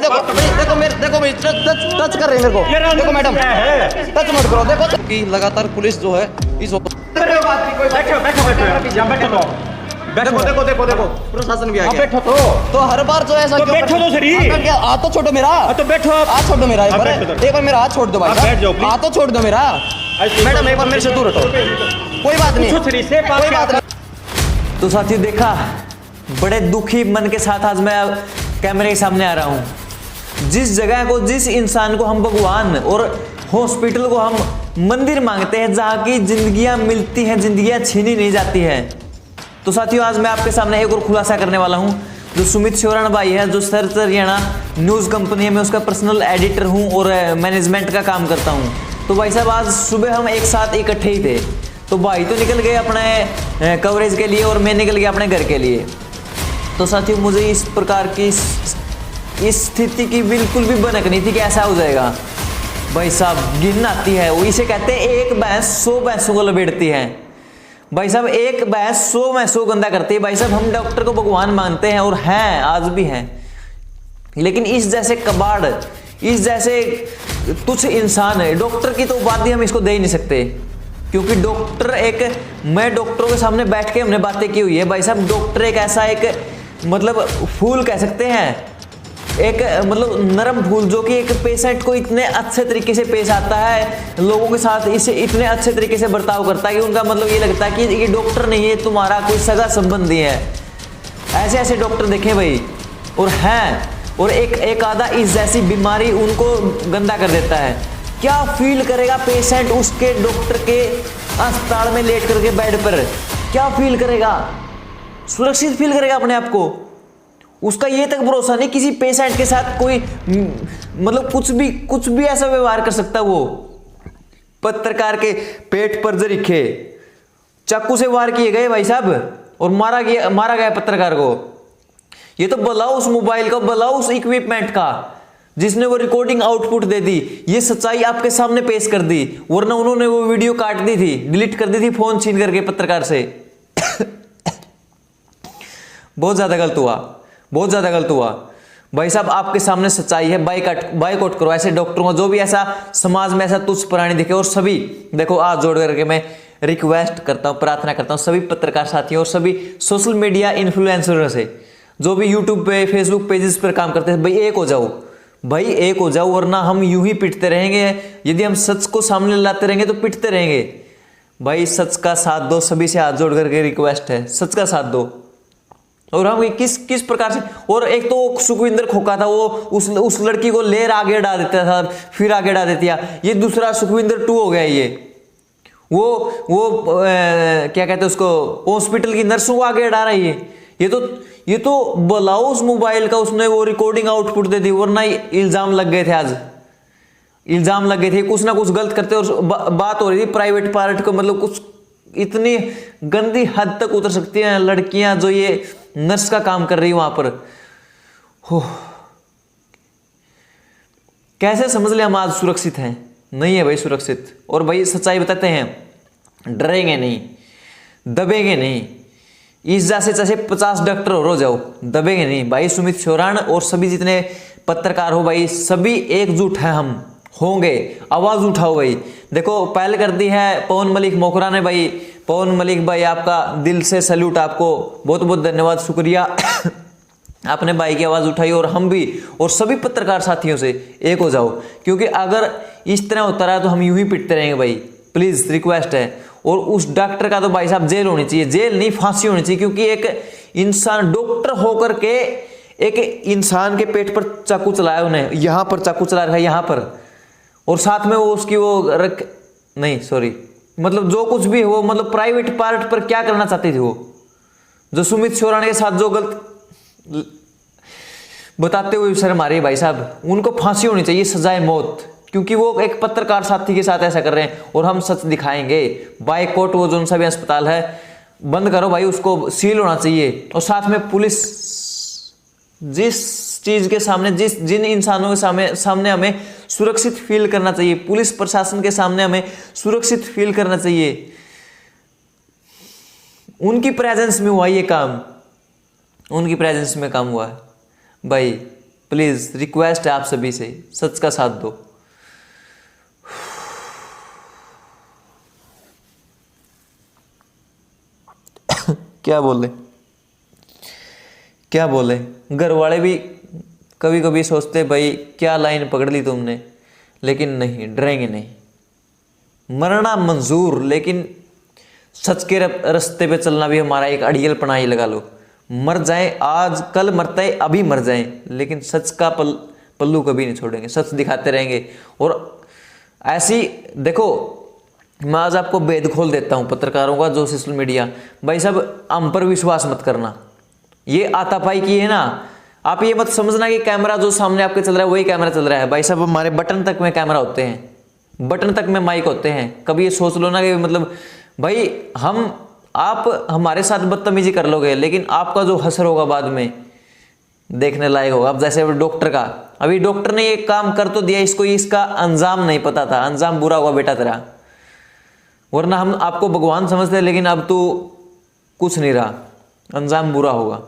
देखो देखो भाई टच कर रहे हैं मेरे को। देखो मैडम टच मत करो। देखो कि लगातार पुलिस जो है इस देखो प्रशासन भी आ गया। बैठो तो हर बार जो ऐसा क्यों बैठो तो सही। क्या हाथ तो छोड़ो मेरा। तो बैठो आप। हाथ छोड़ो मेरा एक बार मेरा हाथ छोड़ दो भाई साहब। हाथ तो छोड़ दो मेरा। मैडम एक बार मेरे से दूर हटो। कोई बात नहीं कोई बात नहीं। तो साथियों देखा, बड़े दुखी मन के साथ आज मैं कैमरे के सामने आ रहा हूं। जिस जगह को, जिस इंसान को हम भगवान और हॉस्पिटल को हम मंदिर मांगते हैं, जहां की जिंदगियां मिलती हैं, जिंदगियां छीनी नहीं जाती है। तो साथियों आज मैं आपके सामने एक और खुलासा करने वाला हूं। जो सुमित शोरण भाई है, जो सर्च हरियाणा न्यूज कंपनी है, मैं उसका पर्सनल एडिटर हूं और मैनेजमेंट का काम करता हूं। तो भाई साहब आज सुबह हम एक साथ इकट्ठे ही थे। तो भाई तो निकल गए अपने कवरेज के लिए और मैं निकल गया अपने घर के लिए। तो साथियों मुझे इस प्रकार की इस स्थिति की बिल्कुल भी भनक नहीं थी कि ऐसा हो जाएगा। भाई साहब गिन आती है, वो इसे कहते हैं एक भैंस 100 भैंसों को लपेटती है। भाई साहब एक भैंस 100 भैंसों को गंदा करती है। भाई साहब हम डॉक्टर को भगवान मानते हैं और हैं, आज भी हैं, लेकिन इस जैसे कबाड़, इस जैसे तुच्छ इंसान है, डॉक्टर की तो उपाधि हम इसको दे ही नहीं सकते। क्योंकि डॉक्टर एक, मैं डॉक्टरों के सामने बैठ के हमने बातें की हुई है। भाई साहब डॉक्टर एक ऐसा एक मतलब फूल कह सकते हैं, एक मतलब नरम फूल, जो कि एक पेशेंट को इतने अच्छे तरीके से पेश आता है, लोगों के साथ इसे इतने अच्छे तरीके से बर्ताव करता है कि उनका मतलब ये लगता है कि ये डॉक्टर नहीं है, तुम्हारा कोई सगा संबंधी है। ऐसे ऐसे डॉक्टर देखे भाई और हैं, और एक आधा इस जैसी बीमारी उनको गंदा कर देता है। क्या फील करेगा पेशेंट उसके डॉक्टर के अस्पताल में लेट करके बेड पर, क्या फील करेगा? सुरक्षित फील करेगा अपने आप को? उसका ये तक भरोसा नहीं किसी पेशेंट के साथ कोई मतलब कुछ भी ऐसा व्यवहार कर सकता। वो पत्रकार के पेट पर जरीखे चाकू से वार किए गए भाई साहब और मारा गया पत्रकार को। ये तो भला उस मोबाइल का, भला उस इक्विपमेंट का जिसने वो रिकॉर्डिंग आउटपुट दे दी, ये सच्चाई आपके सामने पेश कर दी, वरना उन्होंने वो वीडियो काट दी थी, डिलीट कर दी थी फोन छीन करके पत्रकार से। बहुत ज्यादा गलत हुआ, बहुत ज्यादा गलत हुआ भाई साहब। आपके सामने सच्चाई है, बाइकआउट करो ऐसे डॉक्टरों को, जो भी ऐसा समाज में ऐसा तुच्छ प्राणी दिखे। और सभी देखो हाथ जोड़ करके मैं रिक्वेस्ट करता हूं, प्रार्थना करता हूं सभी पत्रकार साथियों और सभी सोशल मीडिया इन्फ्लुएंसर से, जो भी यूट्यूब पे फेसबुक पेजेस पर काम करते हैं, भाई एक हो जाओ, भाई एक हो जाओ, वरना हम यूं ही पिटते रहेंगे। यदि हम सच को सामने लाते रहेंगे तो पिटते रहेंगे। भाई सच का साथ दो, सभी से हाथ जोड़ करके रिक्वेस्ट है, सच का साथ दो। और हम किस प्रकार से, और एक तो सुखविंदर खोखा था, वो उस लड़की को लेर आगे डाल देता था, फिर आगे डाल देती है। ये दूसरा सुखविंदर 2 हो गया। ये वो क्या कहते हैं उसको, हॉस्पिटल की नर्सों को आगे डाल रही है। ये तो बुलाओ उस मोबाइल का, उसने वो रिकॉर्डिंग आउटपुट दे दी, वरना इल्जाम लग गए थे। आज इल्जाम लग गए थे, कुछ ना कुछ गलत करते। और बात हो रही थी प्राइवेट पार्ट को, मतलब कुछ इतनी गंदी हद तक उतर सकती हैं लड़कियां जो ये नर्स का काम कर रही है वहां पर। हो कैसे समझ ले हम आज सुरक्षित हैं? नहीं है भाई सुरक्षित। और भाई सच्चाई बताते हैं, डरेंगे नहीं, दबेंगे नहीं। इस जैसे चाहे 50 डॉक्टर हो जाओ, दबेंगे नहीं भाई। सुमित शोरण और सभी जितने पत्रकार हो भाई, सभी एकजुट हैं, हम होंगे। आवाज उठाओ भाई। देखो पहल कर दी है पवन मलिक मोखरा ने भाई। पवन मलिक भाई आपका दिल से सैल्यूट, आपको बहुत बहुत धन्यवाद, शुक्रिया। आपने भाई की आवाज उठाई और हम भी और सभी पत्रकार साथियों से एक हो जाओ, क्योंकि अगर इस तरह होता रहा तो हम यूं ही पिटते रहेंगे भाई। प्लीज रिक्वेस्ट है। और उस डॉक्टर का तो भाई साहब जेल होनी चाहिए, जेल नहीं फांसी होनी चाहिए। क्योंकि एक इंसान डॉक्टर होकर के एक इंसान के पेट पर चाकू चलाया, उन्हें यहां पर चाकू चला रखा है, यहां पर, और साथ में वो उसकी वो नहीं सॉरी मतलब जो कुछ भी हो, मतलब प्राइवेट पार्ट पर क्या करना चाहती थी वो, जो सुमित शोरण के साथ जो गलत बताते हुए शर्म आ रही है भाई साहब। उनको फांसी होनी चाहिए, सजाए मौत। क्योंकि वो एक पत्रकार साथी के साथ ऐसा कर रहे हैं और हम सच दिखाएंगे। बाइकआउट, वो जो सा भी अस्पताल है बंद करो भाई, उसको सील होना चाहिए। और साथ में पुलिस, जिस चीज के सामने, जिन इंसानों के सामने हमें सुरक्षित फील करना चाहिए, पुलिस प्रशासन के सामने हमें सुरक्षित फील करना चाहिए, उनकी प्रेजेंस में हुआ ये काम, उनकी प्रेजेंस में काम हुआ है भाई। प्लीज रिक्वेस्ट है आप सभी से, सच का साथ दो। क्या बोले क्या बोले, घर वाले भी कभी कभी सोचते भाई क्या लाइन पकड़ ली तुमने, लेकिन नहीं, डरेंगे नहीं, मरना मंजूर, लेकिन सच के रास्ते पे चलना भी हमारा एक अड़ियल पनाई लगा लो। मर जाए आज, कल मरता है अभी मर जाए, लेकिन सच का पल्लू कभी नहीं छोड़ेंगे, सच दिखाते रहेंगे। और ऐसी देखो, मैं आज आपको भेद खोल देता हूँ पत्रकारों का, जो सोशल मीडिया, भाई साहब हम पर विश्वास मत करना, ये आतापाई की है ना। आप ये मत समझना कि कैमरा जो सामने आपके चल रहा है वही कैमरा चल रहा है। भाई साहब हमारे बटन तक में कैमरा होते हैं, बटन तक में माइक होते हैं। कभी ये सोच लो ना कि मतलब भाई आप हमारे साथ बदतमीजी कर लोगे, लेकिन आपका जो हसर होगा बाद में देखने लायक होगा। अब जैसे डॉक्टर का, अभी डॉक्टर ने ये काम कर तो दिया, इसको इसका अंजाम नहीं पता था, अंजाम बुरा हुआ बेटा तेरा, वरना हम आपको भगवान समझते, लेकिन अब तो कुछ नहीं रहा, अंजाम बुरा होगा।